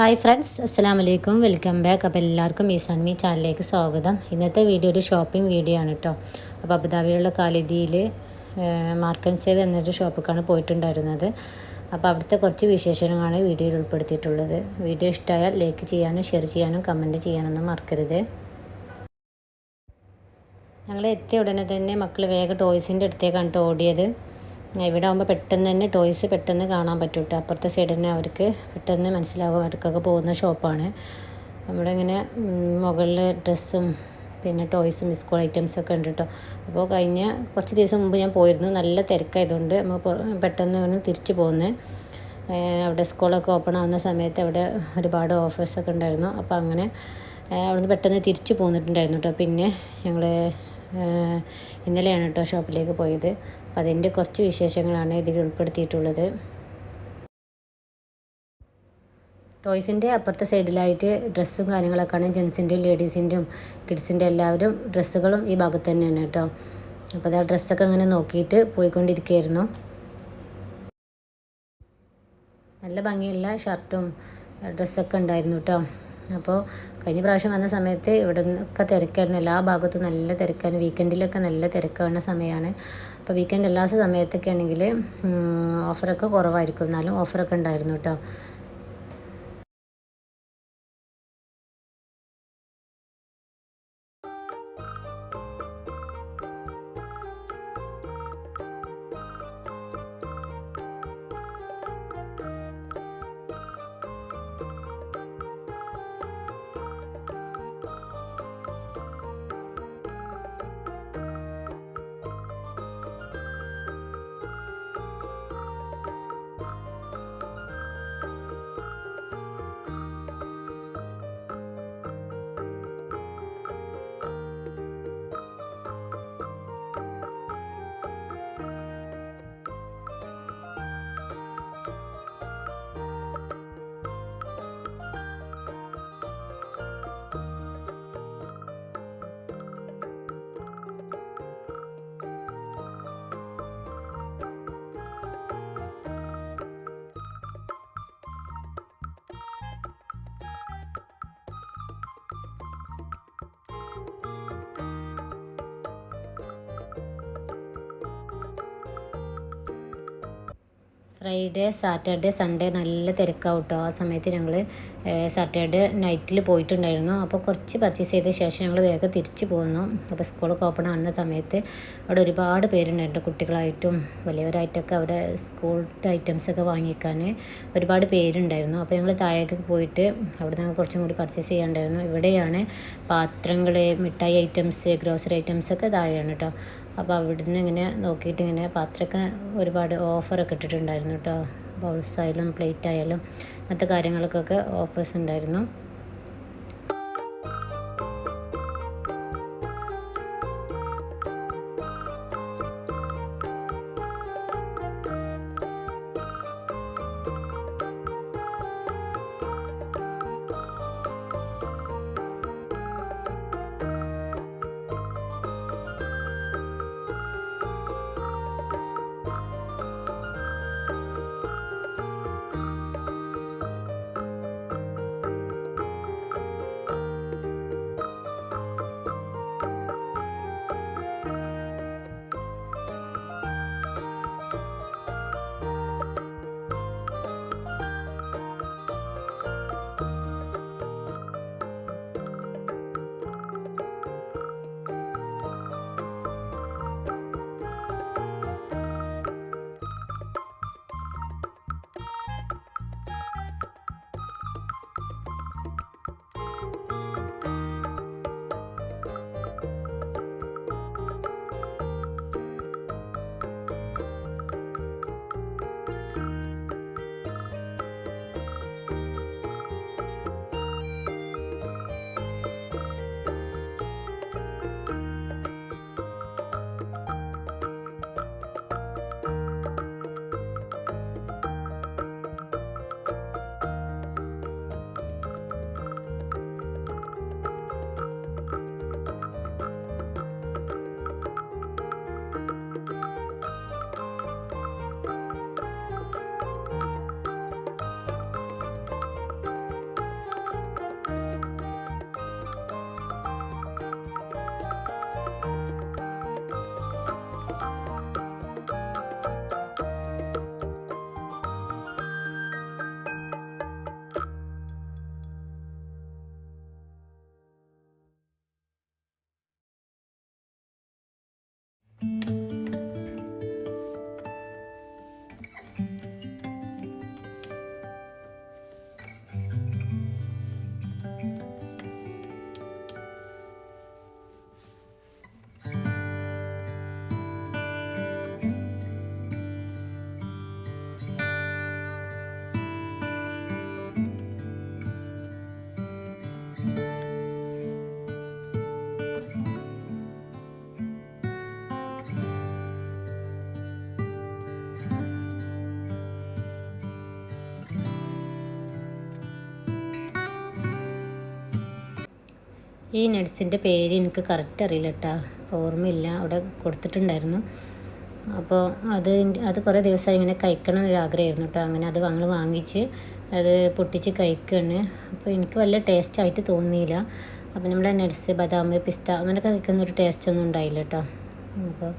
Hi friends, അസ്സലാമു അലൈക്കും. Welcome back. അപ്പോൾ എല്ലാവർക്കും ഈസാൻ മീ ചാനലിലേക്ക് സ്വാഗതം. ഇന്നത്തെ വീഡിയോ ഒരു ഷോപ്പിംഗ് വീഡിയോ ആണ് കേട്ടോ. അപ്പോൾ അബുദാബിയിലുള്ള ഖാലിദിയിൽ മാർക്ക് & സേവ് എന്നൊരു ഷോപ്പിലേക്കാണ് പോയിട്ടുണ്ടായിരുന്നത്. അപ്പോൾ അവിടുത്തെ കുറച്ച് വിശേഷങ്ങളാണ് വീഡിയോയിൽ ഉൾപ്പെടുത്തിയിട്ടുള്ളത്. വീഡിയോ ഇഷ്ടമായാൽ ലൈക്ക് ചെയ്യാനും ഷെയർ ചെയ്യാനും കമൻറ്റ് ചെയ്യാനൊന്നും മറക്കരുത്. ഞങ്ങൾ എത്തിയ ഉടനെ തന്നെ മക്കൾ വേഗം ടോയ്സിൻ്റെ അടുത്തേക്കാണ് ഓടിയത്. ഇവിടെ ആകുമ്പോൾ പെട്ടെന്ന് തന്നെ ടോയ്സ് പെട്ടെന്ന് കാണാൻ പറ്റും കേട്ടോ. അപ്പുറത്തെ സൈഡ് തന്നെ അവർക്ക് പെട്ടെന്ന് മനസ്സിലാകും അവർക്കൊക്കെ പോകുന്ന ഷോപ്പാണ്. നമ്മുടെ ഇങ്ങനെ മുകളിൽ ഡ്രസ്സും പിന്നെ ടോയ്സും സ്കൂൾ ഐറ്റംസൊക്കെ ഉണ്ട് കേട്ടോ. അപ്പോൾ കഴിഞ്ഞ കുറച്ച് ദിവസം മുമ്പ് ഞാൻ പോയിരുന്നു. നല്ല തിരക്കായതുകൊണ്ട് നമ്മൾ പെട്ടെന്ന് തിരിച്ചു പോകുന്നത്. അവിടെ സ്കൂളൊക്കെ ഓപ്പൺ ആവുന്ന സമയത്ത് അവിടെ ഒരുപാട് ഓഫേഴ്സൊക്കെ ഉണ്ടായിരുന്നു. അപ്പോൾ അങ്ങനെ അവിടുന്ന് പെട്ടെന്ന് തിരിച്ചു പോന്നിട്ടുണ്ടായിരുന്നു കേട്ടോ. പിന്നെ ഞങ്ങൾ ഇന്നലെയാണ് കേട്ടോ ഷോപ്പിലേക്ക് പോയത്. അപ്പം അതിൻ്റെ കുറച്ച് വിശേഷങ്ങളാണ് ഇതിൽ ഉൾപ്പെടുത്തിയിട്ടുള്ളത്. ടോയ്സിൻ്റെ അപ്പുറത്തെ സൈഡിലായിട്ട് ഡ്രസ്സും കാര്യങ്ങളൊക്കെയാണ്. ജെൻസിൻ്റെയും ലേഡീസിൻ്റെയും കിഡ്സിൻ്റെ എല്ലാവരും ഡ്രസ്സുകളും ഈ ഭാഗത്ത് തന്നെയാണ് കേട്ടോ. അപ്പോൾ അത് ആ ഡ്രസ്സൊക്കെ അങ്ങനെ നോക്കിയിട്ട് പോയിക്കൊണ്ടിരിക്കുകയായിരുന്നു. നല്ല ഭംഗിയുള്ള ഷർട്ടും ഡ്രസ്സൊക്കെ ഉണ്ടായിരുന്നു കേട്ടോ. അപ്പോൾ കഴിഞ്ഞ പ്രാവശ്യം വന്ന സമയത്ത് ഇവിടെ നിന്നൊക്കെ തിരക്കായിരുന്നു. എല്ലാ ഭാഗത്തും നല്ല തിരക്കാണ്. വീക്കെൻഡിലൊക്കെ നല്ല തിരക്കാവുന്ന സമയമാണ്. അപ്പോൾ വീക്കെൻഡ് എല്ലാ സമയത്തൊക്കെ ആണെങ്കിൽ ഓഫറൊക്കെ കുറവായിരിക്കും, എന്നാലും ഓഫറൊക്കെ ഉണ്ടായിരുന്നു കേട്ടോ. ഫ്രൈഡേ, സാറ്റർഡേ, സൺഡേ നല്ല തിരക്കാവും കേട്ടോ. ആ സമയത്ത് ഞങ്ങൾ സാറ്റർഡേ നൈറ്റിൽ പോയിട്ടുണ്ടായിരുന്നു. അപ്പോൾ കുറച്ച് പർച്ചേസ് ചെയ്ത ശേഷം ഞങ്ങൾ വേഗം തിരിച്ചു പോന്നു. അപ്പോൾ സ്കൂളൊക്കെ ഓപ്പൺ ആവുന്ന സമയത്ത് അവിടെ ഒരുപാട് പേരുണ്ടായിരുന്നു. കുട്ടികളായിട്ടും വലിയവരായിട്ടൊക്കെ അവിടെ സ്കൂൾ ഐറ്റംസൊക്കെ വാങ്ങിക്കാൻ ഒരുപാട് പേരുണ്ടായിരുന്നു. അപ്പോൾ ഞങ്ങൾ താഴേക്ക് പോയിട്ട് അവിടെ നിന്ന് കുറച്ചും കൂടി പർച്ചേസ് ചെയ്യാണ്ടായിരുന്നു. ഇവിടെയാണ് പാത്രങ്ങൾ, മിഠായി ഐറ്റംസ്, ഗ്രോസറി ഐറ്റംസൊക്കെ താഴെയാണ് കേട്ടോ. അപ്പോൾ അവിടുന്ന് ഇങ്ങനെ നോക്കിയിട്ട് ഇങ്ങനെ പാത്രമൊക്കെ ഒരുപാട് ഓഫറൊക്കെ ഇട്ടിട്ടുണ്ടായിരുന്നു കേട്ടോ. ബൗൾസ് ആയാലും പ്ലേറ്റ് ആയാലും അങ്ങനത്തെ കാര്യങ്ങൾക്കൊക്കെ ഓഫേഴ്സ് ഉണ്ടായിരുന്നു. ഈ നട്ട്സിൻ്റെ പേര് എനിക്ക് കറക്റ്റ് അറിയില്ല കേട്ടോ, ഓർമ്മയില്ല, അവിടെ കൊടുത്തിട്ടുണ്ടായിരുന്നു. അപ്പോൾ അത് കുറേ ദിവസമായി ഇങ്ങനെ കഴിക്കണം എന്നൊരാഗ്രഹമായിരുന്നു കേട്ടോ. അങ്ങനെ അത് ഞങ്ങൾ വാങ്ങിച്ച് അത് പൊട്ടിച്ച് കഴിക്കുകയാണ്. അപ്പോൾ എനിക്ക് വലിയ ടേസ്റ്റായിട്ട് തോന്നിയില്ല. അപ്പോൾ നമ്മുടെ നട്ട്സ്, ബദാം, പിസ്ത അങ്ങനെയൊക്കെ കഴിക്കുന്നൊരു ടേസ്റ്റൊന്നും ഉണ്ടായില്ല കേട്ടോ. അപ്പോൾ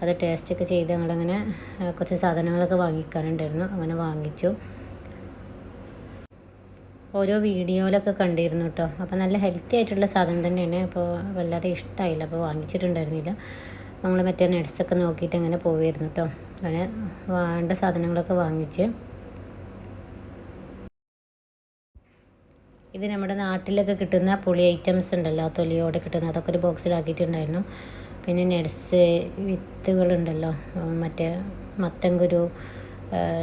അത് ടേസ്റ്റൊക്കെ ചെയ്ത് ഞങ്ങളങ്ങനെ കുറച്ച് സാധനങ്ങളൊക്കെ വാങ്ങിക്കാനുണ്ടായിരുന്നു, അങ്ങനെ വാങ്ങിച്ചു. ഓരോ വീഡിയോയിലൊക്കെ കണ്ടിരുന്നു കേട്ടോ. അപ്പോൾ നല്ല ഹെൽത്തി ആയിട്ടുള്ള സാധനം തന്നെയാണ്. അപ്പോൾ വല്ലാതെ ഇഷ്ടമായില്ല, അപ്പോൾ വാങ്ങിച്ചിട്ടുണ്ടായിരുന്നില്ല. നമ്മൾ മറ്റേ നട്ട്സൊക്കെ നോക്കിയിട്ട് അങ്ങനെ പോവുമായിരുന്നു കേട്ടോ. അങ്ങനെ വേണ്ട സാധനങ്ങളൊക്കെ വാങ്ങിച്ച്. ഇത് നമ്മുടെ നാട്ടിലൊക്കെ കിട്ടുന്ന പുളി ഐറ്റംസ് ഉണ്ടല്ലോ, തൊലിയോടെ കിട്ടുന്ന, അതൊക്കെ ഒരു ബോക്സിലാക്കിയിട്ടുണ്ടായിരുന്നു. പിന്നെ നട്ട്സ് വിത്തുകളുണ്ടല്ലോ, മറ്റേ മത്തൻകുരു,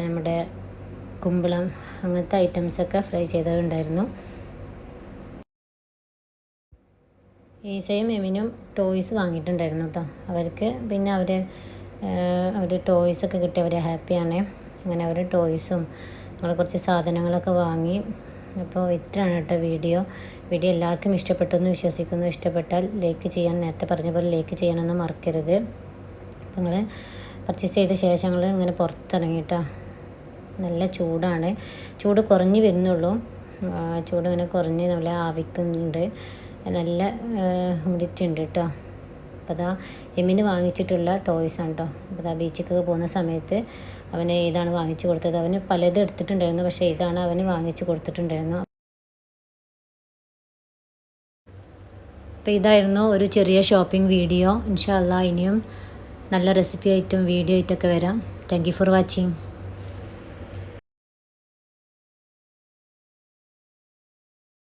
നമ്മുടെ കുമ്പളം, അങ്ങനത്തെ ഐറ്റംസൊക്കെ ഫ്രൈ ചെയ്തതുണ്ടായിരുന്നു. ഈസയും എമിനും ടോയ്സ് വാങ്ങിയിട്ടുണ്ടായിരുന്നു കേട്ടോ അവർക്ക്. പിന്നെ അവർ ടോയ്സൊക്കെ കിട്ടി അവർ ഹാപ്പിയാണ്. അങ്ങനെ അവർ ടോയ്സും നമ്മൾ കുറച്ച് സാധനങ്ങളൊക്കെ വാങ്ങി. അപ്പോൾ ഇത്രയാണ് കേട്ടോ വീഡിയോ എല്ലാവർക്കും ഇഷ്ടപ്പെട്ടെന്ന് വിശ്വസിക്കുന്നു. ഇഷ്ടപ്പെട്ടാൽ ലൈക്ക് ചെയ്യാൻ, നേരത്തെ പറഞ്ഞ പോലെ ലൈക്ക് ചെയ്യാനൊന്നും മറക്കരുത്. നിങ്ങൾ പർച്ചേസ് ചെയ്ത ശേഷം ഞങ്ങൾ ഇങ്ങനെ പുറത്തിറങ്ങിയിട്ടോ. നല്ല ചൂടാണ്, ചൂട് കുറഞ്ഞ് വരുന്നുള്ളൂ. ചൂട് ഇങ്ങനെ കുറഞ്ഞ് നല്ല ആവിക്കുന്നുണ്ട്, നല്ല ഹ്യൂമിഡിറ്റി ഉണ്ട് കേട്ടോ. അപ്പോൾ അതാ എമ്മിന് വാങ്ങിച്ചിട്ടുള്ള ടോയ്സാണ് കേട്ടോ. അപ്പോൾ അതാ ബീച്ചിലേക്ക് പോകുന്ന സമയത്ത് അവന് ഇതാണ് വാങ്ങിച്ചു കൊടുത്തത്. അവന് പലതും എടുത്തിട്ടുണ്ടായിരുന്നു, പക്ഷേ ഇതാണ് അവന് വാങ്ങിച്ചു കൊടുത്തിട്ടുണ്ടായിരുന്നു. അപ്പോൾ ഇതായിരുന്നു ഒരു ചെറിയ ഷോപ്പിംഗ് വീഡിയോ. ഇൻഷാ അല്ലാഹ് ഇനിയും നല്ല റെസിപ്പി ആയിട്ടും വീഡിയോ ആയിട്ടൊക്കെ വരാം. Thank you for watching.